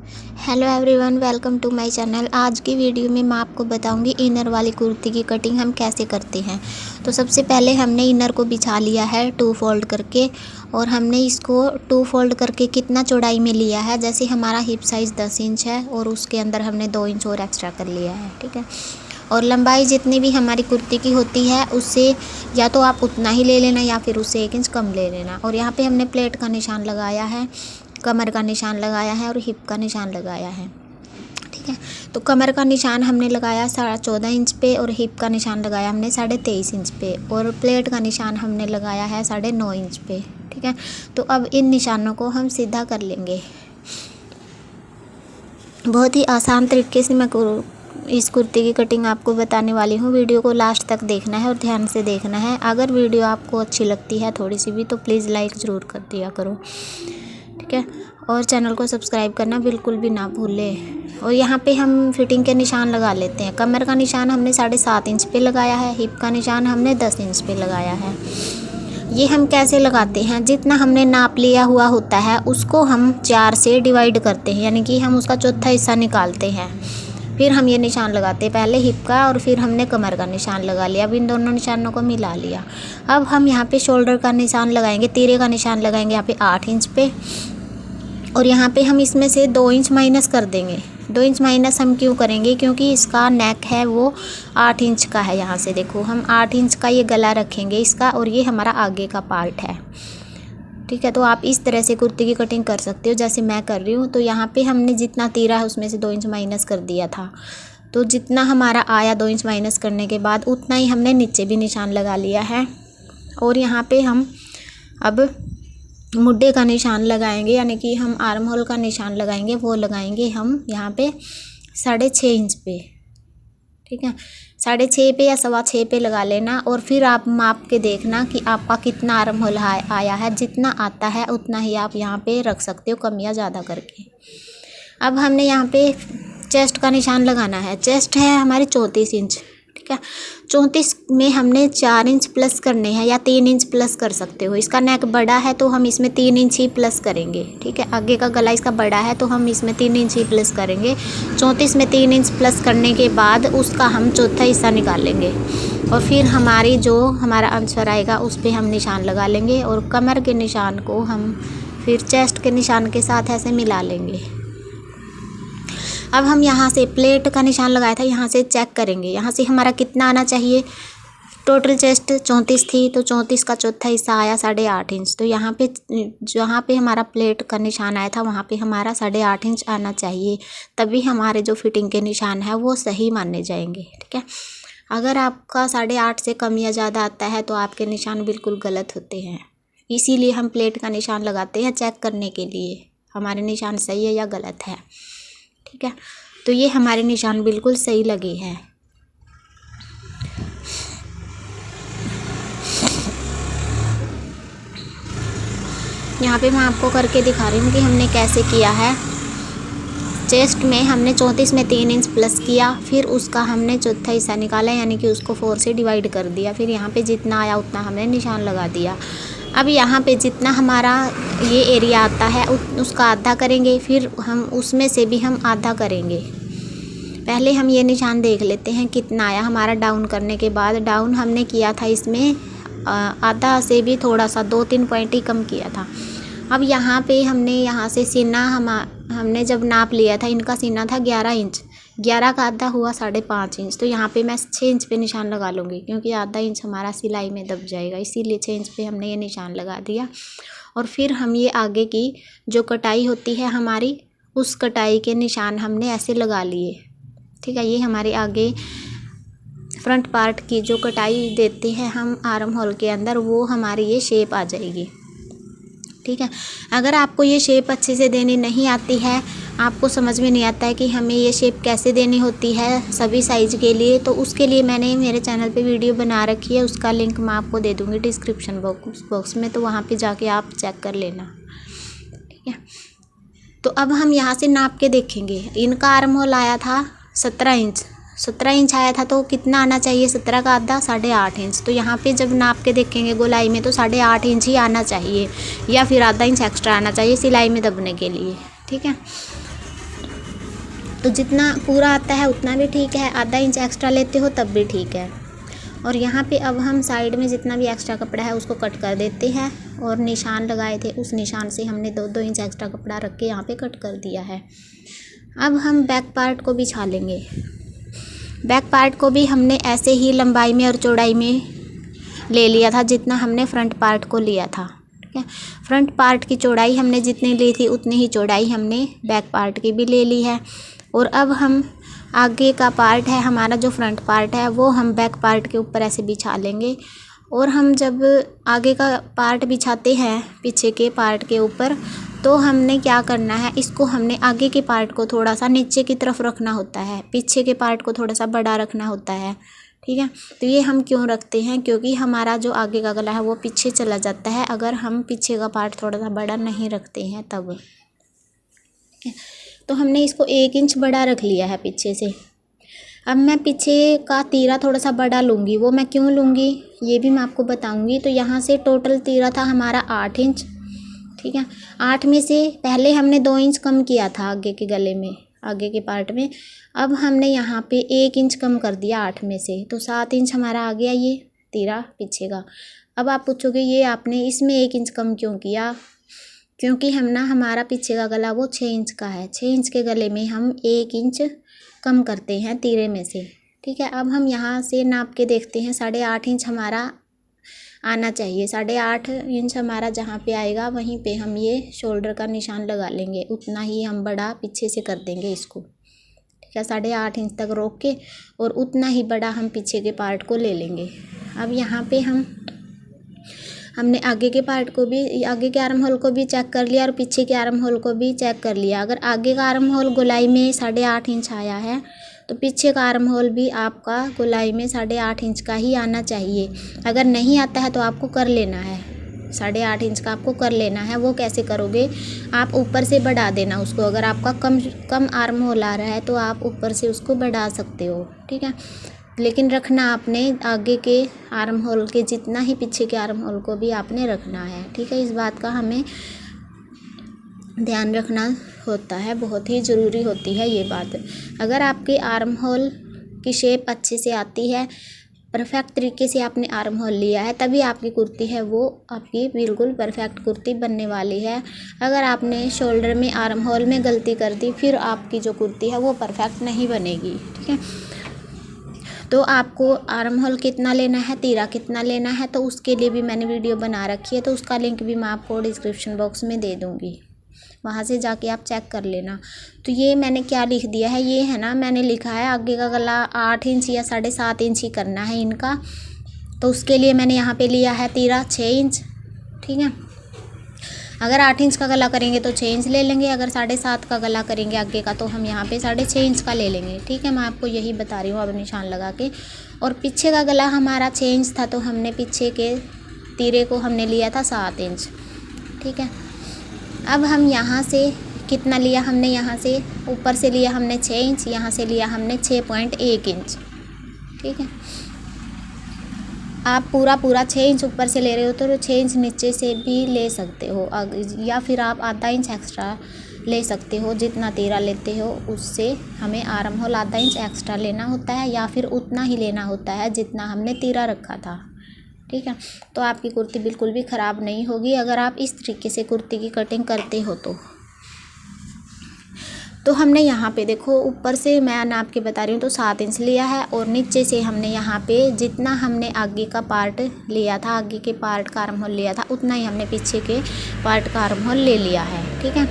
Hello everyone, welcome to my channel. आज की video में मैं आपको बताऊंगी इनर वाली कुर्ती की कटिंग हम कैसे करते हैं। तो सबसे पहले हमने इनर को बिछा लिया है 2 फोल्ड करके, और हमने इसको 2 फोल्ड करके कितना चौड़ाई में लिया है। जैसे हमारा हिप साइज़ 10 इंच है और उसके अंदर हमने 2 इंच और एक्स्ट्रा कर लिया है, ठीक है। और लंबाई जितनी भी हमारी कुर्ती की होती है उससे या तो आप उतना ही ले लेना या फिर उससे 1 इंच कम ले लेना। और यहाँ पे हमने प्लेट का निशान लगाया है, कमर का निशान लगाया है और हिप का निशान लगाया है, ठीक है। तो कमर का निशान हमने लगाया 14.5 इंच पे और हिप का निशान लगाया हमने 23.5 इंच पे और प्लेट का निशान हमने लगाया है 9.5 इंच पे, ठीक है। तो अब इन निशानों को हम सीधा कर लेंगे। बहुत ही आसान तरीके से मैं इस कुर्ती की कटिंग आपको बताने वाली हूँ। वीडियो को लास्ट तक देखना है और ध्यान से देखना है। अगर वीडियो आपको अच्छी लगती है थोड़ी सी भी तो प्लीज़ लाइक ज़रूर कर दिया करो, ठीक है। और चैनल को सब्सक्राइब करना बिल्कुल भी ना भूलें। और यहाँ पे हम फिटिंग के निशान लगा लेते हैं। कमर का निशान हमने 7.5 इंच पे लगाया है, हिप का निशान हमने 10 इंच पे लगाया है। ये हम कैसे लगाते हैं, जितना हमने नाप लिया हुआ होता है उसको हम 4 से डिवाइड करते हैं, यानी कि हम उसका चौथा हिस्सा निकालते हैं। फिर हम ये निशान लगाते हैं, पहले हिप का और फिर हमने कमर का निशान लगा लिया। अब इन दोनों निशानों को मिला लिया। अब हम यहाँ पे शोल्डर का निशान लगाएंगे, तीरे का निशान लगाएंगे यहाँ पे 8 इंच पे, और यहाँ पे हम इसमें से 2 इंच माइनस कर देंगे। 2 इंच माइनस हम क्यों करेंगे, क्योंकि इसका नेक है वो 8 इंच का है। यहाँ से देखो हम 8 इंच का ये गला रखेंगे इसका, और ये हमारा आगे का पार्ट है, ठीक है। तो आप इस तरह से कुर्ती की कटिंग कर सकते हो जैसे मैं कर रही हूँ। तो यहाँ पे हमने जितना तीरा है उसमें से 2 इंच माइनस कर दिया था। तो जितना हमारा आया 2 इंच माइनस करने के बाद उतना ही हमने नीचे भी निशान लगा लिया है। और यहाँ पे हम अब मुड्ढे का निशान लगाएंगे, यानी कि हम आर्म होल का निशान लगाएंगे। वो लगाएंगे हम यहाँ पे 6.5 इंच पे, ठीक है। 6.5 पे या 6.25 पे लगा लेना। और फिर आप माप के देखना कि आपका कितना आर्म होल आया है। जितना आता है उतना ही आप यहाँ पे रख सकते हो, कम या ज़्यादा करके। अब हमने यहाँ पे चेस्ट का निशान लगाना है। चेस्ट है हमारी 34 इंच, ठीक है। 34 में हमने 4 इंच प्लस करने हैं या 3 इंच प्लस कर सकते हो। इसका नेक बड़ा है तो हम इसमें 3 इंच ही प्लस करेंगे, ठीक है। आगे का गला इसका बड़ा है तो हम इसमें 3 इंच ही प्लस करेंगे। 34 में 3 इंच प्लस करने के बाद उसका हम चौथा हिस्सा निकाल लेंगे, और फिर हमारी जो हमारा आंसर आएगा उस पर हम निशान लगा लेंगे। और कमर के निशान को हम फिर चेस्ट के निशान के साथ ऐसे मिला लेंगे। अब हम यहाँ से प्लेट का निशान लगाया था, यहाँ से चेक करेंगे यहाँ से हमारा कितना आना चाहिए। टोटल चेस्ट 34 थी तो 34 का चौथा हिस्सा आया 8.5 इंच। तो यहाँ पे जहाँ पे हमारा प्लेट का निशान आया था वहाँ पे हमारा 8.5 इंच आना चाहिए, तभी हमारे जो फिटिंग के निशान है वो सही माने जाएंगे, ठीक है। अगर आपका 8.5 से कम या ज़्यादा आता है तो आपके निशान बिल्कुल गलत होते हैं। इसीलिए हम प्लेट का निशान लगाते हैं चेक करने के लिए हमारे निशान सही है या गलत है, ठीक है। तो ये हमारे निशान बिल्कुल सही लगे हैं। यहाँ पे मैं आपको करके दिखा रही हूँ कि हमने कैसे किया है। चेस्ट में हमने 34 में 3 इंच प्लस किया, फिर उसका हमने चौथा हिस्सा निकाला, यानी कि उसको 4 से डिवाइड कर दिया। फिर यहाँ पे जितना आया उतना हमने निशान लगा दिया। अब यहाँ पे जितना हमारा ये एरिया आता है उसका आधा करेंगे, फिर हम उसमें से भी हम आधा करेंगे। पहले हम ये निशान देख लेते हैं कितना आया हमारा। डाउन करने के बाद डाउन हमने किया था इसमें आधा से भी थोड़ा सा 2-3 पॉइंट ही कम किया था। अब यहाँ पे हमने यहाँ से सीना हमने जब नाप लिया था, इनका सीना था 11 इंच, 11 का आधा हुआ 5.5 इंच। तो यहाँ पे मैं 6 इंच पे निशान लगा लूँगी, क्योंकि आधा इंच हमारा सिलाई में दब जाएगा, इसीलिए 6 इंच पे हमने ये निशान लगा दिया। और फिर हम ये आगे की जो कटाई होती है हमारी, उस कटाई के निशान हमने ऐसे लगा लिए, ठीक है। ये हमारे आगे फ्रंट पार्ट की जो कटाई देते हैं हम आर्म होल के अंदर, वो हमारी ये शेप आ जाएगी, ठीक है। अगर आपको ये शेप अच्छे से देनी नहीं आती है, आपको समझ में नहीं आता है कि हमें ये शेप कैसे देनी होती है सभी साइज़ के लिए, तो उसके लिए मैंने मेरे चैनल पे वीडियो बना रखी है। उसका लिंक मैं आपको दे दूँगी डिस्क्रिप्शन बॉक्स में, तो वहाँ पे जाके आप चेक कर लेना, ठीक है। तो अब हम यहाँ से नाप के देखेंगे। इनका आर्म होल आया था 17 इंच, 17 इंच आया था तो कितना आना चाहिए, 17 का आधा 8.5 इंच। तो यहाँ पे जब नाप के देखेंगे गोलाई में तो 8.5 इंच ही आना चाहिए, या फिर आधा इंच एक्स्ट्रा आना चाहिए सिलाई में दबने के लिए, ठीक है। तो जितना पूरा आता है उतना भी ठीक है, आधा इंच एक्स्ट्रा लेते हो तब भी ठीक है। और यहाँ पे अब हम साइड में जितना भी एक्स्ट्रा कपड़ा है उसको कट कर देते हैं, और निशान लगाए थे उस निशान से हमने 2-2 इंच एक्स्ट्रा कपड़ा रख के यहाँ पे कट कर दिया है। अब हम बैक पार्ट को बिछा लेंगे। बैक पार्ट को भी हमने ऐसे ही लंबाई में और चौड़ाई में ले लिया था जितना हमने फ्रंट पार्ट को लिया था। ठीक है, फ्रंट पार्ट की चौड़ाई हमने जितनी ली थी उतनी ही चौड़ाई हमने बैक पार्ट की भी ले ली है। और अब हम आगे का पार्ट है हमारा, जो फ्रंट पार्ट है वो हम बैक पार्ट के ऊपर ऐसे बिछा लेंगे। और हम जब आगे का पार्ट बिछाते हैं पीछे के पार्ट के ऊपर, तो हमने क्या करना है, इसको हमने आगे के पार्ट को थोड़ा सा नीचे की तरफ रखना होता है, पीछे के पार्ट को थोड़ा सा बड़ा रखना होता है। ठीक है, तो ये हम क्यों रखते हैं, क्योंकि हमारा जो आगे का गला है वो पीछे चला जाता है अगर हम पीछे का पार्ट थोड़ा सा बड़ा नहीं रखते हैं तब। तो हमने इसको 1 इंच बड़ा रख लिया है पीछे से। अब मैं पीछे का तीरा थोड़ा सा बड़ा लूँगी, वो मैं क्यों लूँगी ये भी मैं आपको बताऊँगी। तो यहाँ से टोटल तीरा था हमारा 8 इंच। ठीक है, 8 में से पहले हमने 2 इंच कम किया था आगे के गले में, आगे के पार्ट में। अब हमने यहाँ पे 1 इंच कम कर दिया 8 में से, तो 7 इंच हमारा आ गया ये तीरा पीछे का। अब आप पूछोगे ये आपने इसमें 1 इंच कम क्यों किया, क्योंकि हमारा पीछे का गला वो 6 इंच का है। 6 इंच के गले में हम 1 इंच कम करते हैं तीरे में से। ठीक है, अब हम यहाँ से नाप के देखते हैं, 8.5 इंच हमारा आना चाहिए। 8.5 इंच हमारा जहाँ पे आएगा वहीं पे हम ये शोल्डर का निशान लगा लेंगे, उतना ही हम बड़ा पीछे से कर देंगे इसको। ठीक है, 8.5 इंच तक रोक के और उतना ही बड़ा हम पीछे के पार्ट को ले लेंगे। अब यहाँ पे हमने आगे के पार्ट को भी, आगे के आर्म होल को भी चेक कर लिया और पीछे के आर्म होल को भी चेक कर लिया। अगर आगे का आर्म होल गोलाई में 8.5 इंच आया है तो पीछे का आर्म होल भी आपका गोलाई में 8.5 इंच का ही आना चाहिए। अगर नहीं आता है तो आपको कर लेना है, 8.5 इंच का आपको कर लेना है। वो कैसे करोगे, आप ऊपर से बढ़ा देना उसको। अगर आपका कम आर्म होल आ रहा है तो आप ऊपर से उसको बढ़ा सकते हो। ठीक है, लेकिन रखना आपने आगे के आर्म होल के जितना ही पीछे के आर्म होल को भी आपने रखना है। ठीक है, इस बात का हमें ध्यान रखना होता है, बहुत ही ज़रूरी होती है ये बात। अगर आपके आर्म होल की शेप अच्छे से आती है, परफेक्ट तरीके से आपने आर्म होल लिया है, तभी आपकी कुर्ती है वो आपकी बिल्कुल परफेक्ट कुर्ती बनने वाली है। अगर आपने शोल्डर में आर्म होल में गलती कर दी फिर आपकी जो कुर्ती है वो परफेक्ट नहीं बनेगी। ठीक है, तो आपको आर्म होल कितना लेना है, तीरा कितना लेना है, तो उसके लिए भी मैंने वीडियो बना रखी है, तो उसका लिंक भी मैं आपको डिस्क्रिप्शन बॉक्स में दे दूँगी, वहाँ से जाके आप चेक कर लेना। तो ये मैंने क्या लिख दिया है, ये है ना, मैंने लिखा है आगे का गला 8 इंच या 7.5 इंच ही करना है इनका। तो उसके लिए मैंने यहाँ पे लिया है तीरा 6 इंच। ठीक है, अगर 8 इंच का गला करेंगे तो 6 इंच ले लेंगे, अगर 7.5 का गला करेंगे आगे का तो हम यहाँ पे 6.5 इंच का ले लेंगे। ठीक है, मैं आपको यही बता रही हूँ अब निशान लगा के। और पीछे का गला हमारा 6 इंच था, तो हमने पीछे के तीरे को हमने लिया था 7 इंच। ठीक है, अब हम यहाँ से कितना लिया, हमने यहाँ से ऊपर से लिया हमने 6 इंच, यहाँ से लिया हमने 6.1 इंच। ठीक है, आप पूरा 6 इंच ऊपर से ले रहे हो तो 6 इंच नीचे से भी ले सकते हो, या फिर आप आधा इंच एक्स्ट्रा ले सकते हो। जितना तीरा लेते हो उससे हमें आर्म होल आधा इंच एक्स्ट्रा लेना होता है, या फिर उतना ही लेना होता है जितना हमने तीरा रखा था। ठीक है, तो आपकी कुर्ती बिल्कुल भी ख़राब नहीं होगी अगर आप इस तरीके से कुर्ती की कटिंग करते हो तो हमने यहाँ पे देखो, ऊपर से मैं नाप के बता रही हूँ तो 7 इंच लिया है, और नीचे से हमने यहाँ पे जितना हमने आगे का पार्ट लिया था, आगे के पार्ट का आर्म होल लिया था, उतना ही हमने पीछे के पार्ट का आर्म होल ले लिया है। ठीक है,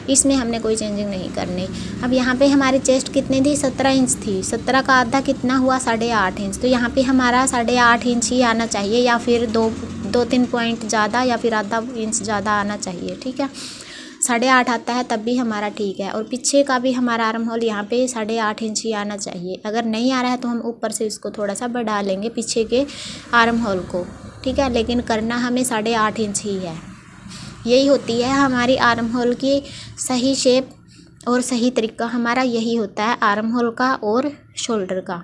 इसमें हमने कोई चेंजिंग नहीं करनी। अब यहाँ पे हमारी चेस्ट कितनी थी, 17 इंच थी। 17 का आधा कितना हुआ, 8.5 इंच। तो यहाँ पे हमारा 8.5 इंच ही आना चाहिए, या फिर 2-3 पॉइंट ज़्यादा, या फिर आधा इंच ज़्यादा आना चाहिए। ठीक है, 8.5 आता है तब भी हमारा ठीक है। और पीछे का भी हमारा आर्म होल यहाँ पे 8.5 इंच ही आना चाहिए। अगर नहीं आ रहा है तो हम ऊपर से इसको थोड़ा सा बढ़ा लेंगे पीछे के आर्म होल को। ठीक है, लेकिन करना हमें 8.5 इंच ही है। यही होती है हमारी आर्म होल की सही शेप और सही तरीका, हमारा यही होता है आर्म होल का और शोल्डर का।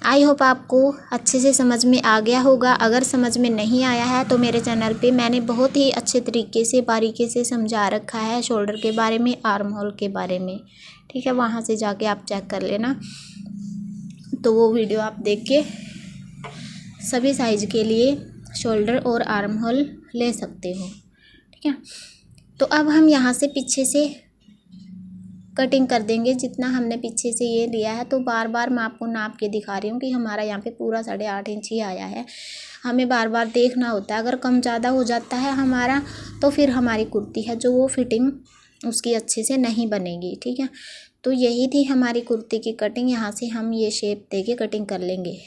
आई होप आपको अच्छे से समझ में आ गया होगा। अगर समझ में नहीं आया है तो मेरे चैनल पे मैंने बहुत ही अच्छे तरीके से बारीकी से समझा रखा है शोल्डर के बारे में, आर्म होल के बारे में, ठीक है। वहाँ से जाके आप चेक कर लेना, तो वो वीडियो आप देख के सभी साइज के लिए शोल्डर और आर्म होल ले सकते हो, ठीक है। तो अब हम यहाँ से पीछे से कटिंग कर देंगे। जितना हमने पीछे से ये लिया है, तो बार बार मैं आपको नाप के दिखा रही हूँ कि हमारा यहाँ पे पूरा 8.5 इंच ही आया है। हमें बार बार देखना होता है, अगर कम ज़्यादा हो जाता है हमारा तो फिर हमारी कुर्ती है जो वो फिटिंग उसकी अच्छे से नहीं बनेगी, ठीक है। तो यही थी हमारी कुर्ती की कटिंग। यहाँ से हम ये शेप दे के कटिंग कर लेंगे।